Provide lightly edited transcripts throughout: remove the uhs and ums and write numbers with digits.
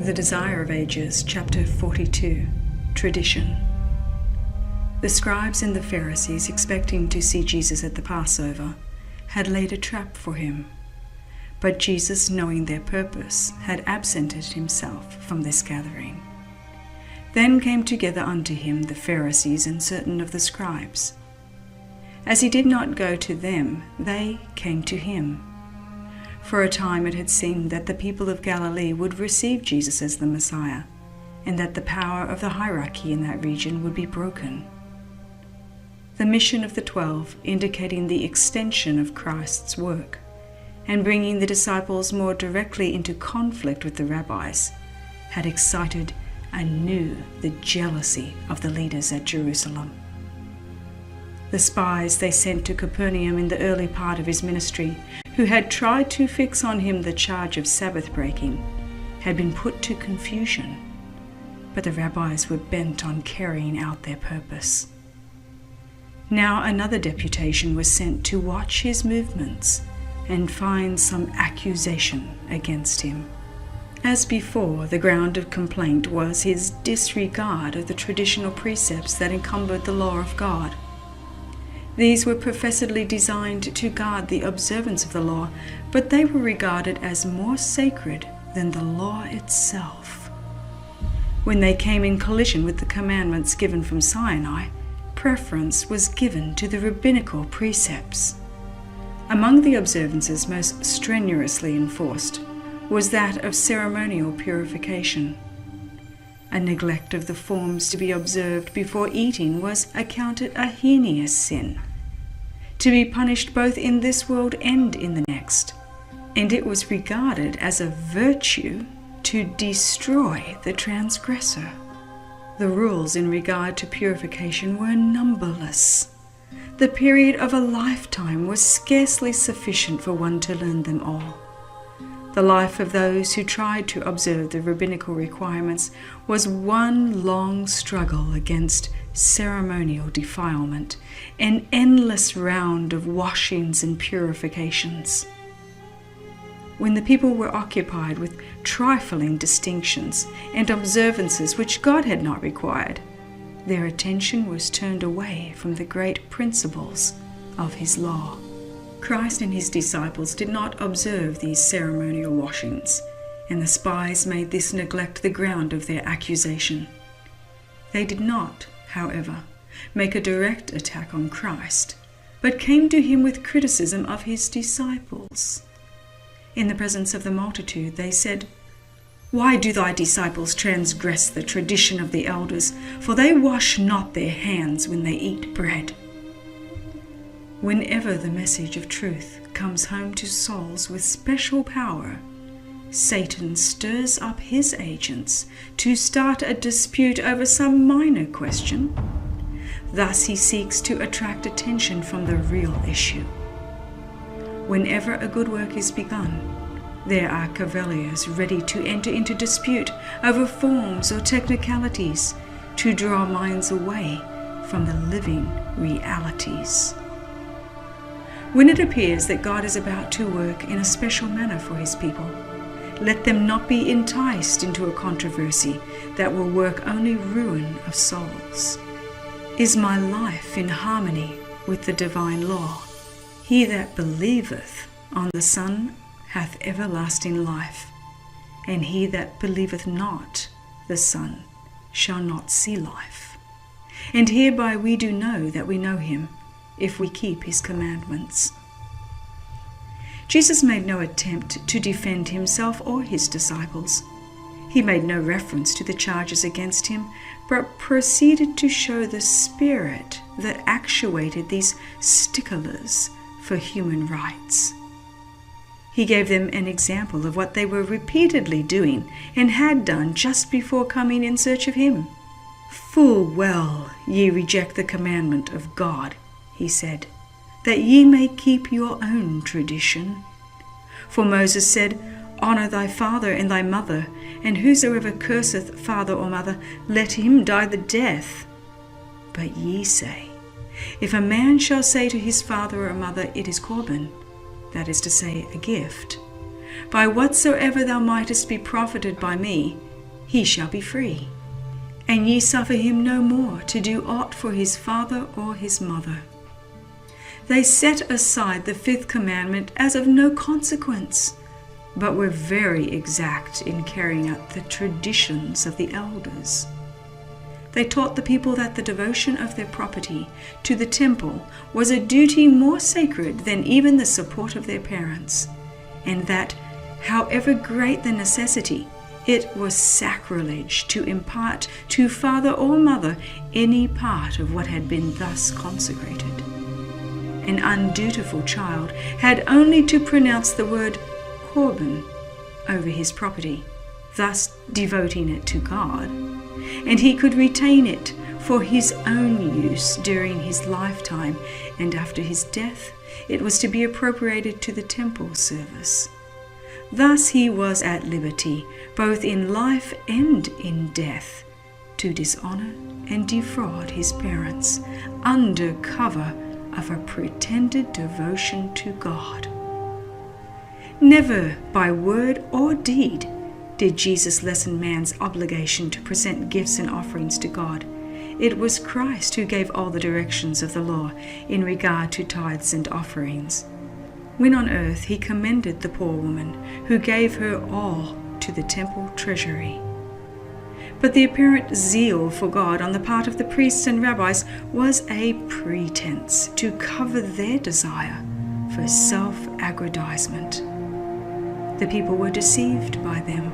The Desire of Ages, chapter 42, Tradition. The scribes and the Pharisees, expecting to see Jesus at the Passover, had laid a trap for him. But Jesus, knowing their purpose, had absented himself from this gathering. Then came together unto him the Pharisees and certain of the scribes. As he did not go to them, they came to him. For a time it had seemed that the people of Galilee would receive Jesus as the Messiah, and that the power of the hierarchy in that region would be broken. The mission of the 12, indicating the extension of Christ's work, and bringing the disciples more directly into conflict with the rabbis, had excited anew the jealousy of the leaders at Jerusalem. The spies they sent to Capernaum in the early part of his ministry, who had tried to fix on him the charge of Sabbath breaking, had been put to confusion, but the rabbis were bent on carrying out their purpose. Now another deputation was sent to watch his movements and find some accusation against him. As before, the ground of complaint was his disregard of the traditional precepts that encumbered the law of God. These were professedly designed to guard the observance of the law, but they were regarded as more sacred than the law itself. When they came in collision with the commandments given from Sinai, preference was given to the rabbinical precepts. Among the observances most strenuously enforced was that of ceremonial purification. A neglect of the forms to be observed before eating was accounted a heinous sin, to be punished both in this world and in the next, and it was regarded as a virtue to destroy the transgressor. The rules in regard to purification were numberless. The period of a lifetime was scarcely sufficient for one to learn them all. The life of those who tried to observe the rabbinical requirements was one long struggle against ceremonial defilement, an endless round of washings and purifications. When the people were occupied with trifling distinctions and observances which God had not required, their attention was turned away from the great principles of his law. Christ and his disciples did not observe these ceremonial washings, and the spies made this neglect the ground of their accusation. They did not, however, make a direct attack on Christ, but came to him with criticism of his disciples. In the presence of the multitude, they said, "Why do thy disciples transgress the tradition of the elders? For they wash not their hands when they eat bread." Whenever the message of truth comes home to souls with special power, Satan stirs up his agents to start a dispute over some minor question. Thus he seeks to attract attention from the real issue. Whenever a good work is begun, there are cavaliers ready to enter into dispute over forms or technicalities to draw minds away from the living realities. When it appears that God is about to work in a special manner for his people, let them not be enticed into a controversy that will work only ruin of souls. Is my life in harmony with the divine law? He that believeth on the Son hath everlasting life, and he that believeth not the Son shall not see life. And hereby we do know that we know him, if we keep his commandments. Jesus made no attempt to defend himself or his disciples. He made no reference to the charges against him, but proceeded to show the spirit that actuated these sticklers for human rights. He gave them an example of what they were repeatedly doing and had done just before coming in search of him. "Full well ye reject the commandment of God," he said, "that ye may keep your own tradition. For Moses said, Honour thy father and thy mother, and whosoever curseth father or mother, let him die the death. But ye say, If a man shall say to his father or mother, It is Corban, that is to say, a gift, by whatsoever thou mightest be profited by me, he shall be free. And ye suffer him no more to do aught for his father or his mother. They set aside the 5th commandment as of no consequence, but were very exact in carrying out the traditions of the elders. They taught the people that the devotion of their property to the temple was a duty more sacred than even the support of their parents, and that, however great the necessity, it was sacrilege to impart to father or mother any part of what had been thus consecrated. An undutiful child had only to pronounce the word Korban over his property, thus devoting it to God, and he could retain it for his own use during his lifetime, and after his death it was to be appropriated to the temple service. Thus he was at liberty, both in life and in death, to dishonor and defraud his parents under cover of a pretended devotion to God. Never by word or deed did Jesus lessen man's obligation to present gifts and offerings to God. It was Christ who gave all the directions of the law in regard to tithes and offerings. When on earth he commended the poor woman who gave her all to the temple treasury. But the apparent zeal for God on the part of the priests and rabbis was a pretense to cover their desire for self-aggrandizement. The people were deceived by them.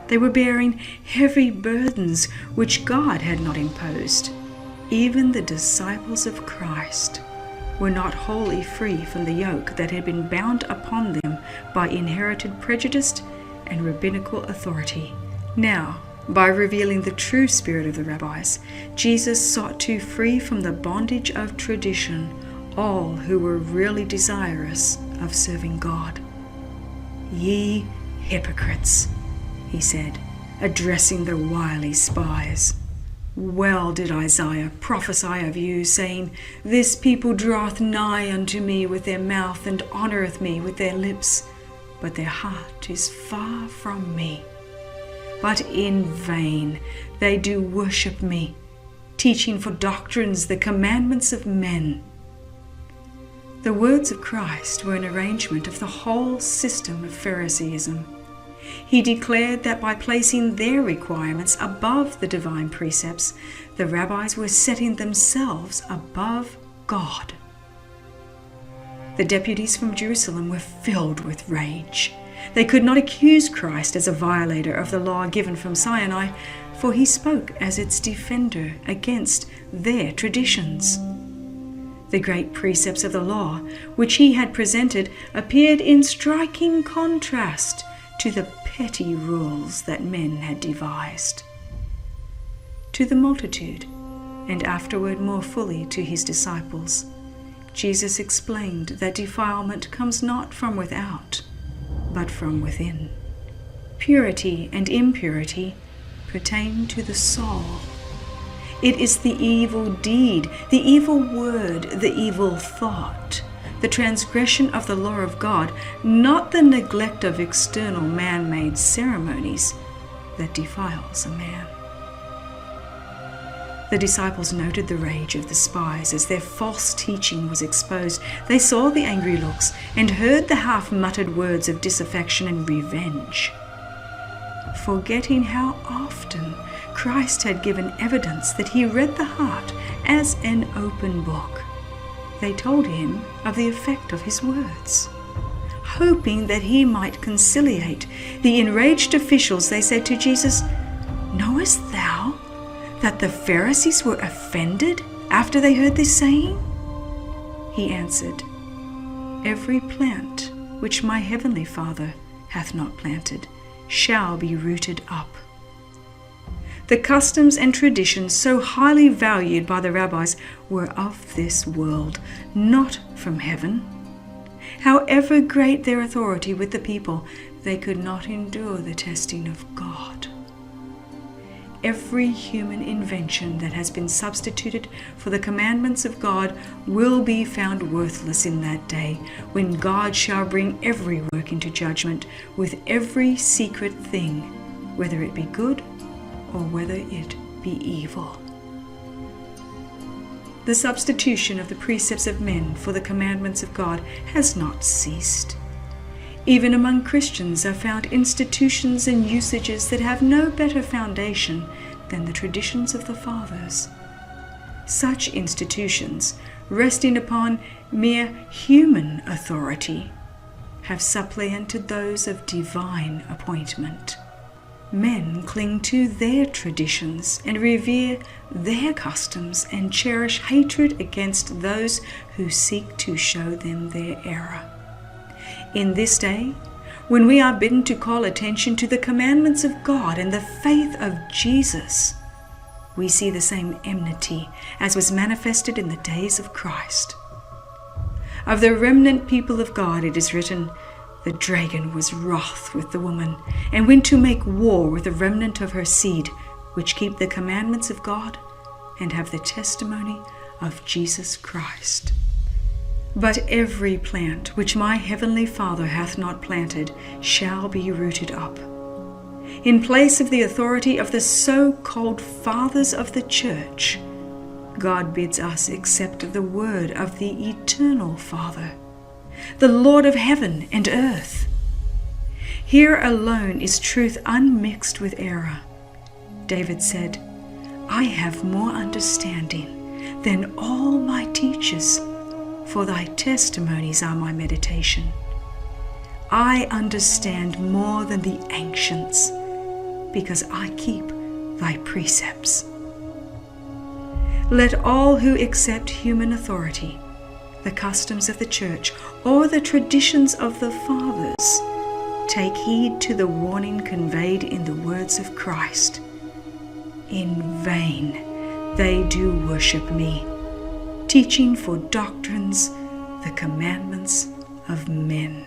They were bearing heavy burdens which God had not imposed. Even the disciples of Christ were not wholly free from the yoke that had been bound upon them by inherited prejudice and rabbinical authority. Now, by revealing the true spirit of the rabbis, Jesus sought to free from the bondage of tradition all who were really desirous of serving God. "Ye hypocrites," he said, addressing the wily spies. "Well did Isaiah prophesy of you, saying, This people draweth nigh unto me with their mouth, and honoureth me with their lips, but their heart is far from me. But in vain they do worship me, teaching for doctrines the commandments of men." The words of Christ were an arrangement of the whole system of Phariseeism. He declared that by placing their requirements above the divine precepts, the rabbis were setting themselves above God. The deputies from Jerusalem were filled with rage. They could not accuse Christ as a violator of the law given from Sinai, for he spoke as its defender against their traditions. The great precepts of the law, which he had presented, appeared in striking contrast to the petty rules that men had devised. To the multitude, and afterward more fully to his disciples, Jesus explained that defilement comes not from without, but from within. Purity and impurity pertain to the soul. It is the evil deed, the evil word, the evil thought, the transgression of the law of God, not the neglect of external man-made ceremonies, that defiles a man. The disciples noted the rage of the spies as their false teaching was exposed. They saw the angry looks and heard the half-muttered words of disaffection and revenge. Forgetting how often Christ had given evidence that he read the heart as an open book, they told him of the effect of his words. Hoping that he might conciliate the enraged officials, they said to Jesus, "Knowest thou that the Pharisees were offended after they heard this saying?" He answered, "Every plant which my heavenly Father hath not planted shall be rooted up." The customs and traditions so highly valued by the rabbis were of this world, not from heaven. However great their authority with the people, they could not endure the testing of God. Every human invention that has been substituted for the commandments of God will be found worthless in that day, when God shall bring every work into judgment with every secret thing, whether it be good or whether it be evil. The substitution of the precepts of men for the commandments of God has not ceased. Even among Christians are found institutions and usages that have no better foundation than the traditions of the fathers. Such institutions, resting upon mere human authority, have supplanted those of divine appointment. Men cling to their traditions and revere their customs and cherish hatred against those who seek to show them their error. In this day, when we are bidden to call attention to the commandments of God and the faith of Jesus, we see the same enmity as was manifested in the days of Christ. Of the remnant people of God it is written, "The dragon was wroth with the woman, and went to make war with the remnant of her seed, which keep the commandments of God, and have the testimony of Jesus Christ." But every plant which my heavenly Father hath not planted shall be rooted up. In place of the authority of the so-called fathers of the church, God bids us accept the word of the eternal Father, the Lord of heaven and earth. Here alone is truth unmixed with error. David said, "I have more understanding than all my teachers, for thy testimonies are my meditation. I understand more than the ancients, because I keep thy precepts." Let all who accept human authority, the customs of the church, or the traditions of the fathers, take heed to the warning conveyed in the words of Christ. "In vain they do worship me, teaching for doctrines the commandments of men."